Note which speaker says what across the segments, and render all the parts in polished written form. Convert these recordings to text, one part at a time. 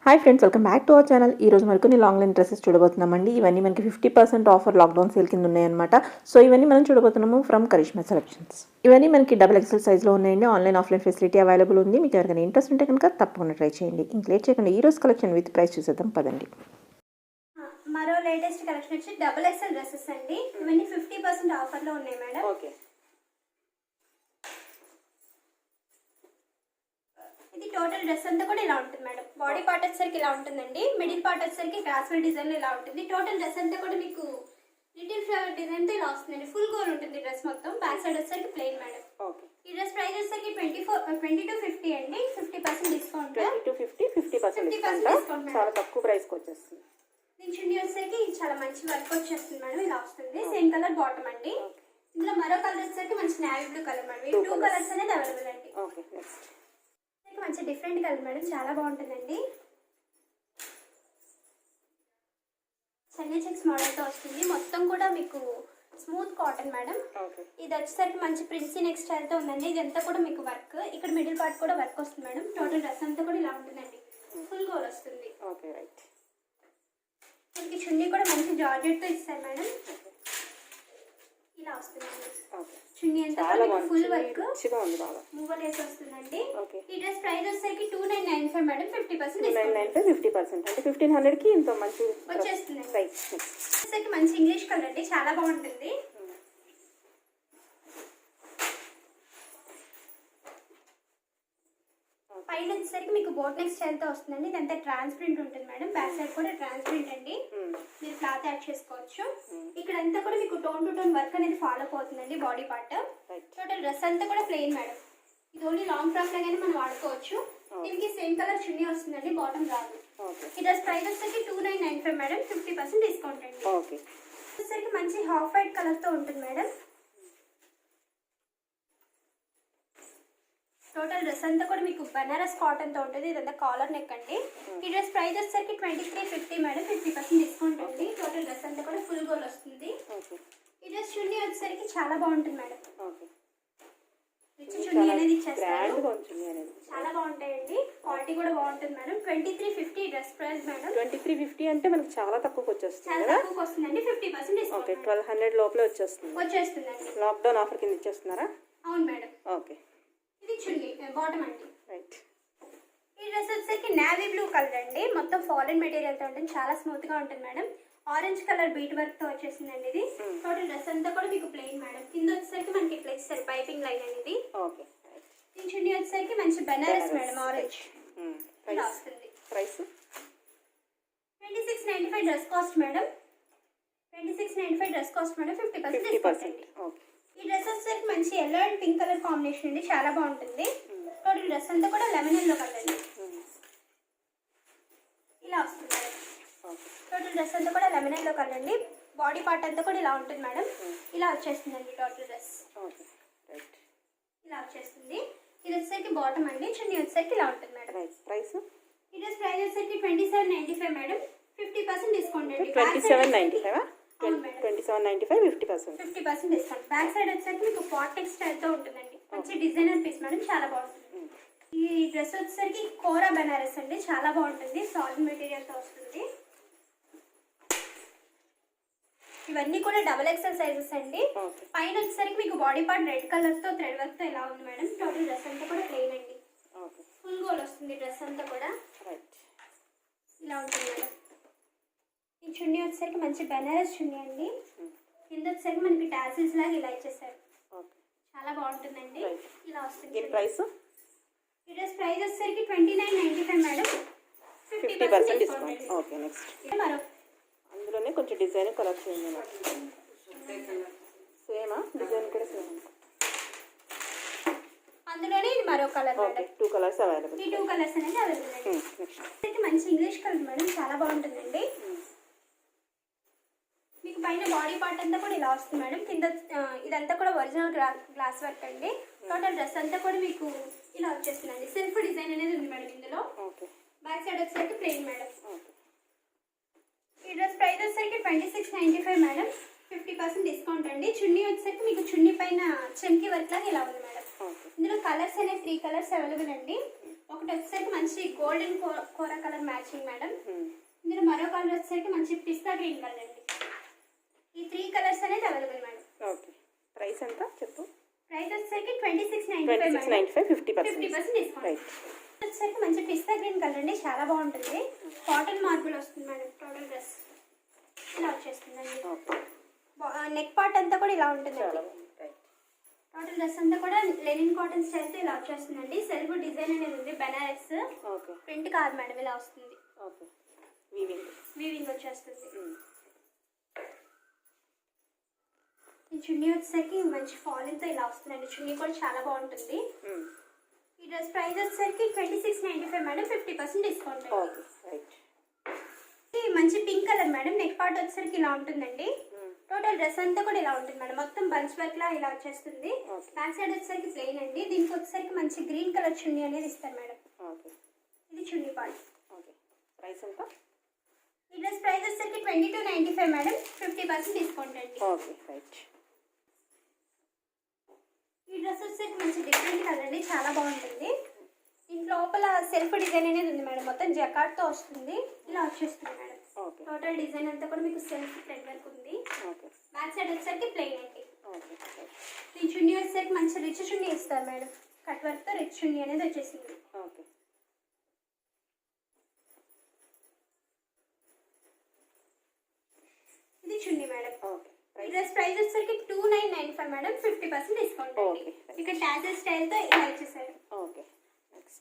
Speaker 1: Hi friends, welcome back to our channel. ఈ రోజు మరికొన్ని లాంగ్ లైన్ డ్రెస్సెస్ చూడబోతున్నామండి. ఇవన్నీ మనకి 50% ఆఫర్ లాక్డౌన్ సేల్ కింద ఉన్నాయన్నమాట. సో ఇవన్నీ మనం చూడబోతున్నాము ఫ్రమ్ కరిష్మా సెలెక్షన్స్. ఇవన్నీ మనకి XXL సైజ్లో ఉన్నాయండి. ఆన్లైన్ ఆఫ్లైన్ ఫెసిలిటీ అవైలబుల్ ఉంది. మీకు ఎవరికైనా ఇంట్రెస్ట్ ఉంటే కనుక తప్పకుండా ట్రై చేయండి. ఇంక లేట్ చేయకుండా ఈ రోజు కలెక్షన్ విత్ ప్రైస్ చూసేద్దాం పదండి.
Speaker 2: మరో లేటెస్ట్ కలెక్షన్ వచ్చి XXL డ్రెస్సెస్ అండి. ఇవన్నీ 50% ఆఫర్లో ఉన్నాయి మేడం.
Speaker 1: ఓకే,
Speaker 2: ఇది టోటల్ డ్రెస్ అంతా కూడా ఇలా ఉంటుంది మేడం. బాడీ పార్ట్ వచ్చేసరికి ఇలా ఉంటుందండి. మిడిల్ పార్ట్ వచ్చేసరికి గ్రాస్వెల్ డిజైన్ ఇలా ఉంటుంది. టోటల్ డ్రెస్ అంతా కూడా మీకు లిటిల్ ఫ్లవర్ డిజైన్ తో ఇలా వస్తుందండి. ఫుల్ గోల్ ఉంటుంది డ్రెస్ మొత్తం. బ్యాక్ సైడ్ వచ్చేసరికి ప్లెయిన్ మేడం.
Speaker 1: ఓకే.
Speaker 2: ఈ డ్రెస్ ప్రైస్ వచ్చేసరికి 20 to 50 అండి. 50% డిస్కౌంట్.
Speaker 1: 20 to 50% discount. చాలా తక్కువ ప్రైస్ కి వచ్చేస్తుంది.
Speaker 2: దీని చున్నీ వచ్చేసరికి చాలా మంచి వర్క్ వచ్చేస్తుంది మేడం. ఇలా వస్తుంది. సేమ్ కలర్ బాటమ్ అండి. ఇందులో మరో కలర్ వచ్చేసరికి మంచి నేవీ బ్లూ కలర్ మేడం. ఈ 2 కలర్స్ అనేది అవైలబుల్ అండి.
Speaker 1: ఓకే, నెక్స్ట్
Speaker 2: మంచి డిఫరెంట్ కలర్ మేడం. చాలా బాగుంటుందండి. సన్నీ చెక్స్ మోడల్ తో వస్తుంది. మొత్తం కూడా మీకు స్మూత్ కాటన్ మేడం. ఇది వచ్చేసరికి మంచి ప్రిన్సీ నెక్ స్టైల్ తో ఉందండి. ఇదంతా కూడా మీకు వర్క్. ఇక్కడ మిడిల్ పార్ట్ కూడా వర్క్ వస్తుంది మేడం. టోటల్ డ్రెస్ అంతా కూడా ఇలా ఉంటుందండి. ఫుల్ గోల్ వస్తుంది.
Speaker 1: Okay, right.
Speaker 2: మనకి చున్నీ కూడా మంచి జార్జెట్ తో ఇస్తారు మేడం. ఇలా వస్తుందండి. చున్నీ అంతా ఫుల్ వర్క్ మూవల్ వేసి వస్తుందండి. ఈ డ్రెస్ ప్రైస్ వచ్చేసరికి 2995 మేడం. 50%
Speaker 1: 50% అంటే 1500 కి ఇంత మంచి
Speaker 2: వచ్చేస్తుంది. మంచి ఇంగ్లీష్ కలర్ అండి. చాలా బాగుంటుంది. పైన వచ్చేసరికి మీకు బోట్ నెక్ స్టైల్ తో వస్తుందండి. ఇదంతా ట్రాన్స్పరెంట్ ఉంటుంది మేడం. బ్యాక్ సైడ్ కూడా ట్రాన్స్పరెంట్ అండి. మీరు క్లాత్ యాడ్ చేసుకోవచ్చు. ఇక్కడ అంతా కూడా మీకు టోన్ టు టోన్ వర్క్ అనేది ఫాలో అవుతుందండి. బాడీ పార్ట్ టోటల్ డ్రెస్ అంతా కూడా ప్లెయిన్ మేడం. ఇది ఓన్లీ లాంగ్ ఫ్రాక్ లాగానే మనం వాడుకోవచ్చు. దీనికి సేమ్ కలర్ చున్నీ వస్తుందండి. బాటమ్ రాదు. ఈ డ్రెస్ ప్రైస్ వచ్చేసరికి 2995 మేడం. 50% డిస్కౌంట్ అండి. వచ్చేసరికి మంచి హాఫ్ వైట్ కలర్ తో ఉంటుంది మేడం. టోటల్ డ్రెస్ అంతా కూడా మీకు బనారస్ కాటన్ తో ఉంటుంది. ఇదంతా కాలర్ నెక్ అండి. ఈ డ్రెస్ ప్రైస్ వచ్చేసరికి 2350 మేడం. 50% డిస్కౌంట్ అండి. టోటల్ డ్రెస్ అంతా కూడా ఫుల్ గోల్ వస్తుంది. ఈ డ్రెస్ చున్నీ వచ్చేసరికి చాలా బాగుంటుంది మేడం. రిచ్ చున్నీ అనేది ఇచ్చేస్తారు. చాలా బాగుంటాయండి. క్వాలిటీ కూడా బాగుంటుంది మేడం. 2350 dress price madam.
Speaker 1: 2350 అంటే మనకి చాలా తక్కువకి వచ్చేస్తుంది.
Speaker 2: చాలా తక్కువకి వస్తుందండి. 50% డిస్కౌంట్.
Speaker 1: ఓకే, 1200 లోపలే వచ్చేస్తుందండి. లాక్డౌన్ ఆఫర్ కింద ఇచ్చేస్తున్నారా?
Speaker 2: అవును మేడం.
Speaker 1: ఓకే.
Speaker 2: ఇది చున్నీ బాటమ్ అండి.
Speaker 1: రైట్.
Speaker 2: ఈ డ్రెస్ వచ్చేసరికి నేవీ బ్లూ కలర్ అండి. మొత్తం ఫాలిన్ మెటీరియల్ తో ఉంటుంది. చాలా స్మూత్ గా ఉంటుంది madam. Orange colour bead work తో వచ్చేసిందండి. ఇది టోటల్ డ్రెస్ అంతా కూడా మీకు ప్లెయిన్ మేడం. కింద వచ్చేసరికి మనకి ఇట్లా ఇస్తారు పైపింగ్ లైన్ అనేది.
Speaker 1: ఓకే.
Speaker 2: ఈ చున్నీ వచ్చేసరికి మంచి బెనారస్ మేడం. ఆరెంజ్ ఇలా వస్తుంది.
Speaker 1: Price
Speaker 2: 2695 dress cost madam. 2695 dress cost madam. 50% discount అండి. ఈ డ్రెస్ వచ్చేసరికి మంచి yellow and pink colour combination అండి. చాలా బాగుంటుంది. టోటల్ డ్రెస్ అంతా కూడా లెమన్ ఎల్లో కలర్ అండి. ఇలా వస్తుంది. టోటల్ డ్రెస్ అంతా కూడా లెమన్ ఎల్లో కలర్ అండి. బాడీ పార్ట్ అంతా కూడా ఇలా ఉంటుంది మేడం. ఇలా వచ్చేస్తుందండి టోటల్ డ్రెస్. ఇలా వచ్చేస్తుంది. ఇది వచ్చేసరికి బాటమ్ అండి. చున్నీ వచ్చేసరికి ఇలా ఉంటుంది మేడం.
Speaker 1: ప్రైస్
Speaker 2: ఈ డ్రెస్ ప్రైస్ వచ్చేసరికి 2795 మేడం. 50% డిస్కౌంట్ అండి.
Speaker 1: 2795
Speaker 2: 2795 50% డిస్కౌంట్. బ్యాక్ సైడ్ వచ్చేసరికి మీకు పాట్ నెక్ స్టైల్ తో ఉంటుందండి. మంచి డిజైనర్ పీస్ మేడం. చాలా బాగుంటుంది. ఈ డ్రెస్ వచ్చేసరికి కోరా బనారస్ అండి. చాలా బాగుంటుంది. సాలిడ్ మెటీరియల్ తో వస్తుంది. ఇవన్నీ కూడా XXL సైజెస్ అండి. పైన వచ్చేసరికి మీకు బాడీ పార్ట్ రెడ్ కలర్ తో థ్రెడ్ వర్క్ తో ఇలా ఉంది మేడం. టోటల్ డ్రెస్ అంతా కూడా ప్లెయిన్ అండి. ఫుల్ గోల్ వస్తుంది డ్రెస్ అంతా కూడా. ఇలా ఉంటుంది మేడం. ఈ చున్నీ వచ్చేసరికి మంచి బెనారస్ చున్నీ అండి. కింద వచ్చేసరికి మనకి టాసిల్స్ లాగా ఇలా ఇచ్చేసారు. చాలా బాగుంటుందండి. ఇలా వస్తుంది. ఈ డ్రెస్ ప్రైస్ వచ్చేసరికి 2995 మేడం. 50% డిస్కౌంట్.
Speaker 1: ఓకే, నెక్స్ట్
Speaker 2: మరో
Speaker 1: అందులోనే కొంచెం డిజైన్ కలర్ చేంజ్ సేమా డిజైన్ కూడా సేమ్.
Speaker 2: అందులోనే ఇది మరో కలర్ మేడం.
Speaker 1: 2 colours available.
Speaker 2: ఈ 2 కలర్స్ అనేది అవైలబుల్ అండి. మంచి ఇంగ్లీష్ కలర్ మేడం. చాలా బాగుంటుందండి. మీకు పైన బాడీ పార్ట్ అంతా కూడా ఇలా వస్తుంది మేడం. కింద ఇదంతా కూడా ఒరిజినల్ గ్లాస్ వర్క్ అండి. టోటల్ డ్రెస్ అంతా కూడా మీకు ఇలా వచ్చేస్తుందండి. సెల్ఫ్ డిజైన్ అనేది ఉంది మేడం ఇందులో. బ్యాక్ సైడ్ వచ్చేసరికి ప్లెయిన్ మేడం. ఈ డ్రెస్ ప్రైస్ వచ్చేసరికి 2695 మేడం. 50% డిస్కౌంట్ అండి. చున్నీ వచ్చేసరికి మీకు చున్నీ పైన చెంకి వర్క్ లాగా ఇలా ఉంది మేడం. ఇందులో కలర్స్ అనేవి 3 కలర్స్ అవైలబుల్ అండి. ఒకటి వచ్చేసరికి మంచి గోల్డెన్ కోరా కలర్ మ్యాచింగ్ మేడం. ఇందులో మరో కలర్ వచ్చేసరికి మంచి పిస్తా గ్రీన్ కలర్ అండి. ఈ 3 కలర్స్ అనేది అవైలబుల్ మేడం.
Speaker 3: ఓకే. ప్రైస్ ఎంత చెప్పు?
Speaker 2: ప్రైస్ వచ్చేసరికి 2695 50% డిస్కౌంట్.
Speaker 3: రైట్.
Speaker 2: వచ్చేసరికి మంచి పిస్తా గ్రీన్ కలర్ అండి, చాలా బాగుంటుంది. కాటన్ మార్బుల్ వస్తుంది మేడం. టోటల్ డ్రెస్ ఇలా వచ్చేస్తుందండి.
Speaker 3: ఓకే.
Speaker 2: నెక్ పార్ట్ అంతా కూడా ఇలా ఉంటుంది.
Speaker 3: చాలా బాగుంది. రైట్.
Speaker 2: టోటల్ డ్రెస్ అంతా కూడా లెనిన్ కాటన్ స్టైల్తో ఇలా వచ్చేస్తుందండి. సెల్ఫ్ డిజైన్ అనేది ఉంది, బెనారస్
Speaker 3: ఓకే.
Speaker 2: ప్రింట్ కాదు మేడం, ఇలా వస్తుంది.
Speaker 3: ఓకే. వీవింగ్
Speaker 2: వచ్చేస్తుంది. ఈ చున్నీ వచ్చేసరికి మంచి ఫాలింగ్తో ఇలా వస్తుందండి. చున్నీ కూడా చాలా బాగుంటుంది. ఈ డ్రెస్ ప్రైస్ వచ్చేసరికి 2695 మేడం, 50% డిస్కౌంట్.
Speaker 3: ఓకే. రైట్.
Speaker 2: మంచి pink colour madam. Neck part వచ్చేసరికి ఇలా ఉంటుందండి. టోటల్ డ్రెస్ అంతా కూడా ఇలా ఉంటుంది మేడం, మొత్తం బంచ్ వర్క్ లా ఇలా వచ్చేస్తుంది. బ్యాక్ సైడ్ వచ్చేసరికి ప్లెయిన్ అండి. దీనికి వచ్చేసరికి మంచి గ్రీన్ కలర్ చున్నీ అనేది ఇస్తారు మేడం.
Speaker 3: ఓకే.
Speaker 2: ఇది చున్నీ పార్ట్.
Speaker 3: ఓకే. ప్రైస్ ఎంత?
Speaker 2: ఈ డ్రెస్ ప్రైస్ వచ్చేసరికి 2295 మేడం, 50% డిస్కౌంట్ అండి.
Speaker 3: ఓకే. రైట్.
Speaker 2: ఈ డ్రెస్ వచ్చేసరికి మంచి డిఫరెంట్ కలర్ అండి, చాలా బాగుంటుంది. దీని లోపల సెల్ఫ్ డిజైన్ అనేది ఉంది మేడం, మొత్తం జకార్డ్తో వస్తుంది. ఇలా వచ్చేస్తుంది మేడం.
Speaker 3: ఓకే.
Speaker 2: టోటల్ డిజైన్ అంతా కూడా మీకు సెల్ఫ్ థ్రెడ్ వర్క్ ఉంది.
Speaker 3: ఓకే.
Speaker 2: బ్యాక్ సైడ్ వచ్చేసరికి ప్లెయిన్ అండి.
Speaker 3: ఓకే.
Speaker 2: ఈ చున్నీ వచ్చేసరికి మంచి రిచ్ చున్నీ ఇస్తారు మేడం. కట్ వర్క్తో రిచ్ చున్నీ అనేది వచ్చేసింది.
Speaker 3: ఓకే.
Speaker 2: ఇది చున్నీ మేడం.
Speaker 3: ఓకే.
Speaker 2: ఈ డ్రెస్ ప్రైస్ వచ్చేసరికి 2995 మేడం, 50% డిస్కౌంట్ అండి.
Speaker 3: ఓకే.
Speaker 2: ఇక్కడ టాజల్ స్టైల్తో ఇలా ఇచ్చేసారు.
Speaker 3: ఓకే. నెక్స్ట్.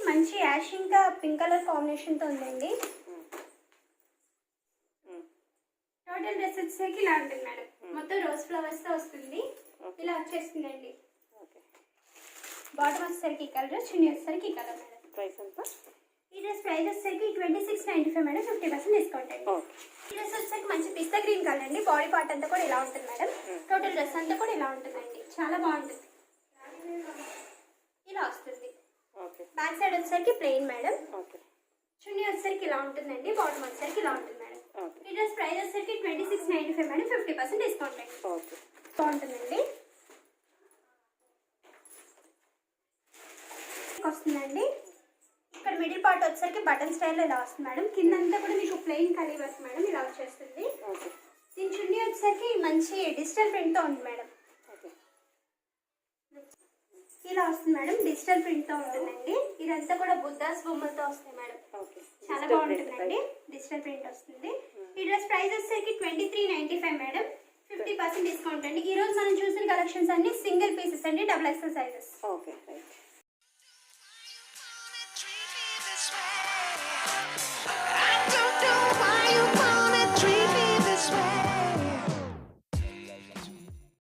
Speaker 2: మంచి యాష్ ఇంకా పింక్ కలర్ కాంబినేషన్తో ఉందండి. టోటల్ డ్రెస్ వచ్చేసరికి ఇలా ఉంటుంది మేడం, మొత్తం రోజ్ ఫ్లవర్స్తో వస్తుంది. ఇలా వచ్చేస్తుందండి.
Speaker 3: ఓకే.
Speaker 2: బాటమ్ వచ్చేసరికి ఈ కలర్, చున్నీ వచ్చేసరికి ఈ కలర్ మేడం.
Speaker 3: ప్రైస్ ఎంత?
Speaker 2: ఈ డ్రెస్ ప్రైస్ వచ్చేసరికి 2695 మేడం, 50% డిస్కౌంట్ అండి.
Speaker 3: ఓకే.
Speaker 2: ఈ డ్రెస్ వచ్చేసరికి మంచి పిస్తా గ్రీన్ కలర్ అండి. బాడీ పార్ట్ అంతా కూడా ఇలా ఉంటుంది మేడం. టోటల్ డ్రెస్ అంతా కూడా ఇలా ఉంటుందండి, చాలా బాగుంటుంది. ఇలా వస్తుంది.
Speaker 3: ఓకే.
Speaker 2: బ్యాక్ సైడ్ వచ్చేసరికి ప్లెయిన్ మేడం.
Speaker 3: ఓకే.
Speaker 2: చున్నీ వచ్చేసరికి ఇలా ఉంటుందండి. బాటమ్ వచ్చేసరికి ఇలా ఉంటుంది మేడం.
Speaker 3: ఓకే.
Speaker 2: ఈ డ్రెస్ ప్రైస్ వచ్చేసరికి 2695 మేడం, 50% డిస్కౌంట్ అండి.
Speaker 3: ఓకే.
Speaker 2: బాగుంటుందండి. వస్తుందండి. ఇక్కడ మిడిల్ పార్ట్ వచ్చేసరికి బటన్ స్టైల్లో ఇలా వస్తుంది మేడం. కిందంతా కూడా మీకు ప్లెయిన్ కలీ వర్క్ మేడం, ఇలా వచ్చేస్తుంది.
Speaker 3: ఓకే.
Speaker 2: దీని చున్నీ వచ్చేసరికి మంచి డిజిటల్ ప్రింట్తో ఉంది మేడం.
Speaker 3: ఓకే.
Speaker 2: ఇలా వస్తుంది మేడం, డిజిటల్ ప్రింట్తో ఉంటుందండి. ఇదంతా కూడా బుద్ధాస్ బొమ్మలతో వస్తాయి మేడం,
Speaker 3: ఓకే.
Speaker 2: చాలా బాగుంటుందండి. డిజిటల్ ప్రింట్ వస్తుంది. ఈ డ్రెస్ ప్రైస్ వచ్చేసరికి 2395 మేడం, 50% డిస్కౌంట్ అండి. ఈ రోజు మనం చూసిన కలెక్షన్స్ అన్ని సింగిల్ పీసెస్ అండి, XXL సైజెస్.
Speaker 3: ఓకే. రైట్.